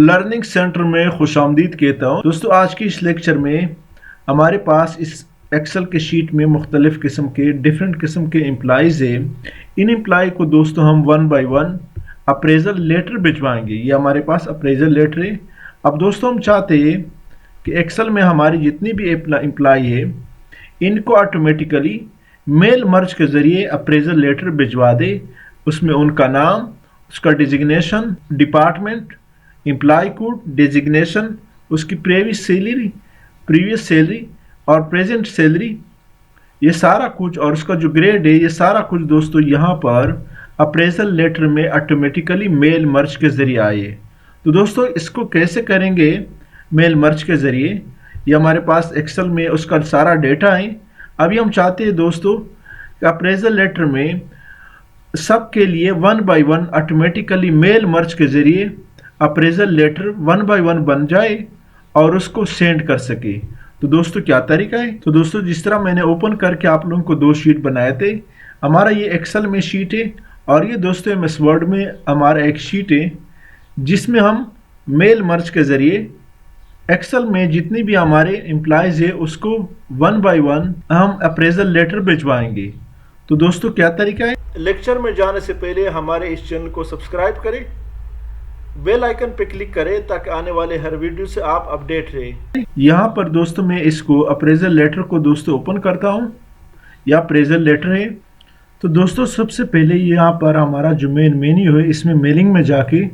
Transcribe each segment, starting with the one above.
Learning centre में खुशामदीद कहता हूँ। दोस्तों आज की इस लेक्चर में हमारे पास इस एक्सेल के शीट में मुख्तलिफ़ किस्म के डिफरेंट किस्म के एम्प्लॉयज़ है। इन एम्प्लॉय को दोस्तों हम one by one appraisal letter भिजवाएंगे। ये हमारे पास अप्रेजल लेटर है। अब दोस्तों हम चाहते हैं कि एक्सेल में हमारी जितनी भी एम्प्लॉय है इनको ऑटोमेटिकली मेल मर्ज के ज़रिए अप्रेजल लेटर भिजवा दे। उसमें उनका नाम, उसका designation, department, employee code, designation, उसकी प्रीवियस सैलरी और प्रेजेंट सैलरी, ये सारा कुछ, और उसका जो ग्रेड है, ये सारा कुछ दोस्तों यहाँ पर अप्रेजल लेटर में ऑटोमेटिकली मेल मर्ज के ज़रिए आए। तो दोस्तों इसको कैसे करेंगे मेल मर्ज के ज़रिए? ये हमारे पास एक्सेल में उसका सारा डेटा है। अभी हम चाहते हैं दोस्तों कि अप्रेजल लेटर में सबके लिए one by one automatically mail merge के ज़रिए appraisal letter one by one बन जाए और उसको सेंड कर सके। तो दोस्तों क्या तरीका है? तो दोस्तों जिस तरह मैंने ओपन करके आप लोगों को दो शीट बनाए थे, हमारा ये एक्सेल में शीट है और ये दोस्तों एमएस वर्ड में हमारा एक शीट है जिसमें हम मेल मर्ज के ज़रिए एक्सेल में जितनी भी हमारे एम्प्लॉयज़ है उसको वन बाय वन हम अप्रेजल लेटर भिजवाएंगे। तो दोस्तों क्या तरीका है? लेक्चर में जाने से पहले हमारे इस चैनल को सब्सक्राइब करें, बेल आइकन पे क्लिक करें ताकि आने वाले हर वीडियो से आप अपडेट रहे। यहाँ पर दोस्तों मैं इसको अप्रेजल लेटर को दोस्तों ओपन करता हूँ। यह अप्रेजल लेटर है। तो दोस्तों सबसे पहले यहाँ पर हमारा जो मेन मेन्यू है इसमें मेलिंग में जाके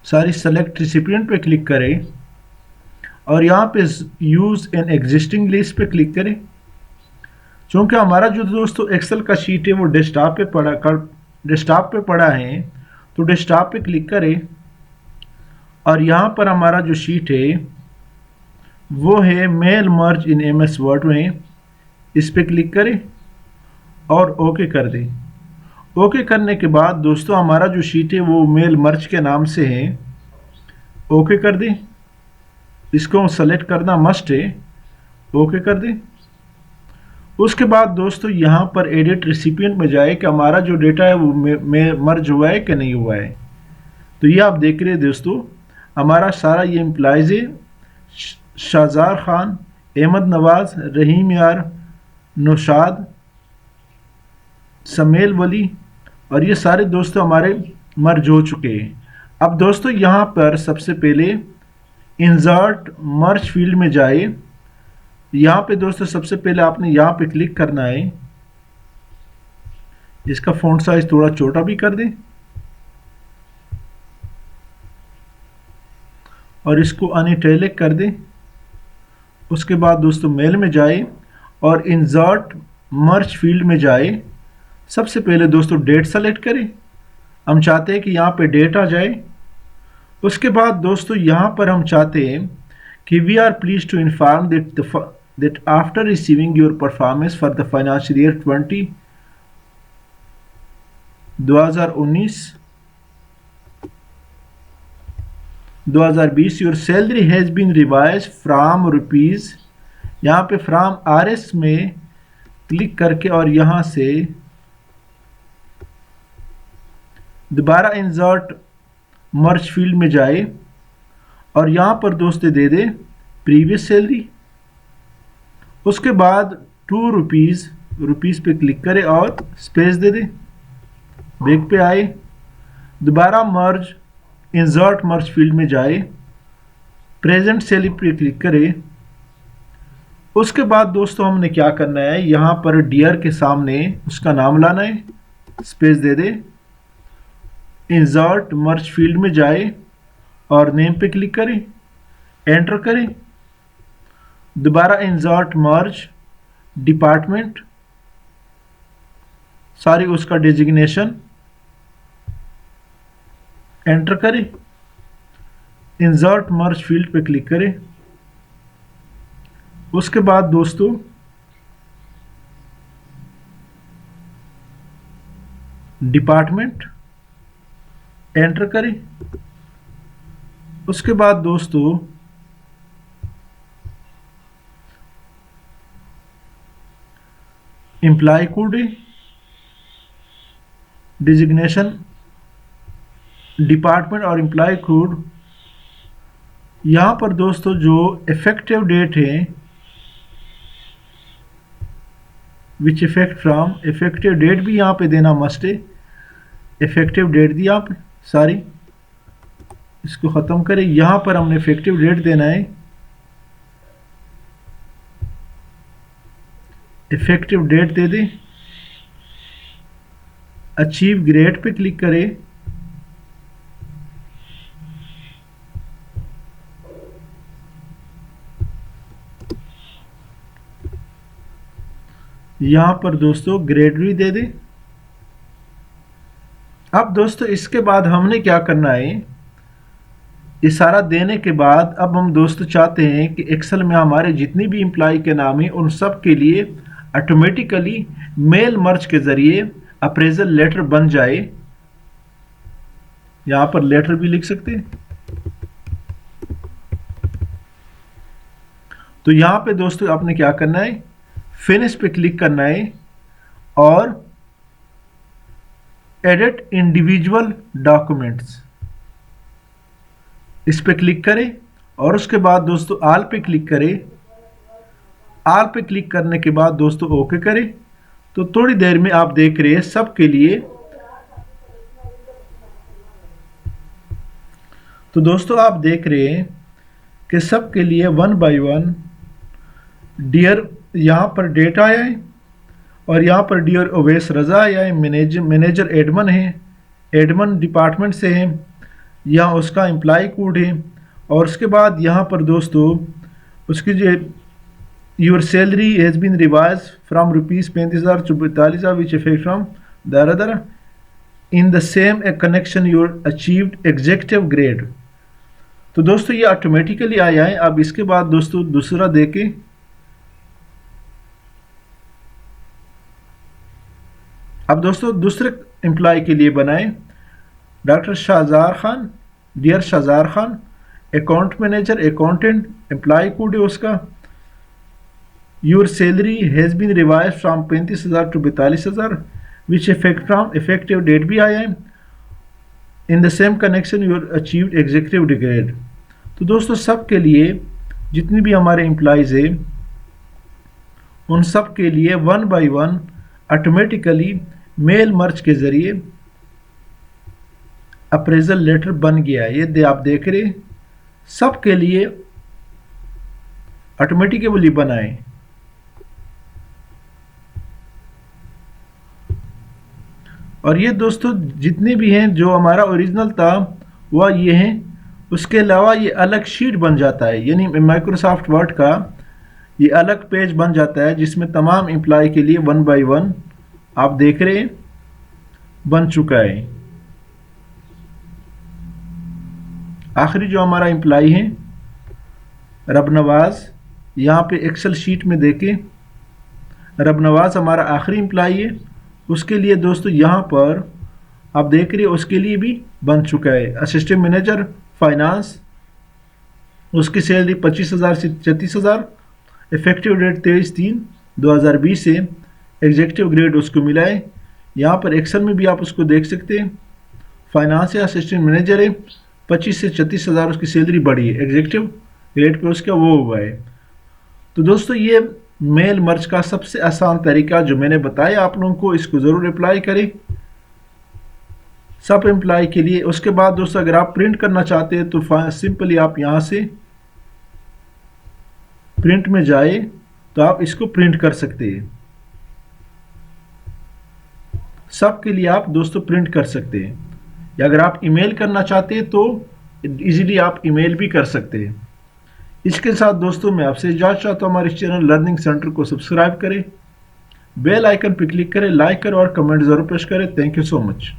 सारी सेलेक्ट रिसिपिएंट पे क्लिक करें और यहाँ पे यूज़ एन एग्जिस्टिंग लिस्ट पे क्लिक करें। क्योंकि हमारा जो दोस्तों एक्सेल का शीट है वो डेस्कटॉप पे पड़ा है, तो डेस्कटॉप पे क्लिक करें और यहाँ पर हमारा जो शीट है वो है mail merge in MS Word में। इस पे क्लिक करें और ओके कर दें। ओके करने के बाद दोस्तों हमारा जो शीट है वो मेल मर्ज के नाम से है। ओके कर दें। इसको सेलेक्ट करना मस्ट है। ओके कर दें। उसके बाद दोस्तों यहाँ पर एडिट रिसिपिएंट में जाए कि हमारा जो डेटा है वो मर्ज हुआ है कि नहीं हुआ है। तो ये आप देख रहे हैं दोस्तों हमारा सारा ये एम्प्लॉयज़ है, शाहजार खान, अहमद नवाज, रहीम यार, नौशाद, समेल वली, और ये सारे दोस्तों हमारे मर्ज हो चुके हैं। अब दोस्तों यहाँ पर सबसे पहले इंसर्ट मर्ज फील्ड में जाए। यहाँ पे दोस्तों सबसे पहले आपने यहाँ पे क्लिक करना है। इसका फ़ॉन्ट साइज थोड़ा छोटा भी कर दें और इसको अनइटैलिक कर दें। उसके बाद दोस्तों मेल में जाए और इंसर्ट मर्ज फील्ड में जाए। सबसे पहले दोस्तों डेट सेलेक्ट करें। हम चाहते हैं कि यहाँ पे डेट आ जाए। उसके बाद दोस्तों यहाँ पर हम चाहते हैं कि we are pleased to inform that after receiving your performance for the financial year 2019-2020 your salary has been revised from rupees, यहाँ पे फ्राम RS में क्लिक करके और यहाँ से दोबारा इंसर्ट मर्ज फील्ड में जाए और यहाँ पर दोस्तों दे दे प्रीवियस सैलरी। उसके बाद ₹2 पे क्लिक करें और स्पेस दे दें। बैक पे आए, दोबारा इंसर्ट मर्ज फील्ड में जाए, प्रेजेंट सैलरी पे क्लिक करें। उसके बाद दोस्तों हमने क्या करना है, यहाँ पर डियर के सामने उसका नाम लाना है, स्पेस दे दें। इंसर्ट मर्ज फील्ड में जाए और नेम पे क्लिक करें, एंटर करें। दोबारा इंसर्ट मर्ज डिपार्टमेंट, सारी उसका डेजिग्नेशन, एंटर करें। इंसर्ट मर्ज फील्ड पे क्लिक करें। उसके बाद दोस्तों डिपार्टमेंट, एंटर करें। उसके बाद दोस्तों एम्प्लॉय कोड, डिजिग्नेशन डिपार्टमेंट और एम्प्लॉय कोड, यहाँ पर दोस्तों जो इफेक्टिव डेट है विच इफेक्ट फ्रॉम, इफेक्टिव डेट भी यहाँ पे देना मस्ट है। इफेक्टिव डेट दी आप सारी, इसको ख़त्म करें। यहाँ पर हमने इफेक्टिव डेट देना है, इफेक्टिव डेट दे दें। अचीव ग्रेड पे क्लिक करें। यहाँ पर दोस्तों ग्रेड भी दे दें। अब दोस्तों इसके बाद हमने क्या करना है, ये सारा देने के बाद अब हम दोस्तों चाहते हैं कि एक्सेल में हमारे जितनी भी एम्प्लॉय के नाम है उन सब के लिए ऑटोमेटिकली मेल मर्ज के ज़रिए अप्रेजल लेटर बन जाए। यहाँ पर लेटर भी लिख सकते हैं। तो यहाँ पे दोस्तों आपने क्या करना है, फिनिश पे क्लिक करना है और एडिट इंडिविजुअल डॉक्यूमेंट्स इस पे क्लिक करें और उसके बाद दोस्तों आल पे क्लिक करें। आल पे क्लिक करने के बाद दोस्तों ओके करें। तो थोड़ी देर में आप देख रहे हैं सबके लिए, तो दोस्तों आप देख रहे हैं कि सबके लिए वन बाय वन डियर यहाँ पर डेट आया है और यहाँ पर डियर ओवैस रज़ा आया है। मैनेजर एडमन है, एडमन डिपार्टमेंट से है, यहाँ उसका एम्प्लॉय कोड है। और उसके बाद यहाँ पर दोस्तों उसकी जो your salary has been revise from rupees 35,000 to 42,000 which effect from there in the same connection your achieved executive grade. तो दोस्तों ये ऑटोमेटिकली आया है। अब इसके बाद दोस्तों दूसरा देके, अब दोस्तों दूसरे एम्प्लॉय के लिए बनाएं। Doctor Shahzar Khan, dear Shahzar Khan, account manager, accountant, employee code है उसका। Your salary has been revise from 35,000 to 42,000 which effect from, effective date भी आया है। In the same connection your achieved executive grade. तो दोस्तों सब के लिए जितनी भी हमारे एम्प्लॉयज़ है उन सब के लिए one by one automatically mail merge के ज़रिए अप्रेजल लेटर बन गया है। ये आप देख रहे सब के लिए ऑटोमेटिकली बनाए। और ये दोस्तों जितने भी हैं जो हमारा ओरिजिनल था वह ये हैं, उसके अलावा ये अलग शीट बन जाता है, यानी माइक्रोसॉफ्ट वर्ड का ये अलग पेज बन जाता है जिसमें तमाम एम्प्लॉय के लिए वन बाय वन आप देख रहे हैं बन चुका है। आखिरी जो हमारा एम्प्लॉय है रबनवाज, यहाँ पे एक्सेल शीट में देखें रबनवाज हमारा आखिरी एम्प्लॉय है। उसके लिए दोस्तों यहाँ पर आप देख रहे हैं उसके लिए भी बन चुका है। असिस्टेंट मैनेजर फाइनेंस, उसकी सैलरी 25,000 से 34,000, इफेक्टिव डेट 23/3/2020 से, एग्जीक्यूटिव ग्रेड उसको मिला है। यहाँ पर एक्सेल में भी आप उसको देख सकते हैं। फाइनेंस या असिस्टेंट मैनेजर है, 25 से 36,000 उसकी सैलरी बढ़ी है, एग्जीक्यूटिव ग्रेड पे उसका वो हुआ है। तो दोस्तों ये मेल मर्ज का सबसे आसान तरीका जो मैंने बताया आप लोगों को, इसको ज़रूर अप्लाई करें सब एम्प्लॉय के लिए। उसके बाद दोस्तों अगर आप प्रिंट करना चाहते हैं तो सिंपली आप यहाँ से प्रिंट में जाए तो आप इसको प्रिंट कर सकते हैं। सब के लिए आप दोस्तों प्रिंट कर सकते हैं, या अगर आप ईमेल करना चाहते हैं तो इजीली आप ईमेल भी कर सकते हैं। इसके साथ दोस्तों मैं आपसे इजाज़त चाहता हूँ। हमारे चैनल लर्निंग सेंटर को सब्सक्राइब करें, बेल आइकन पर क्लिक करें, लाइक करें और कमेंट ज़रूर पेश करें। Thank you so much.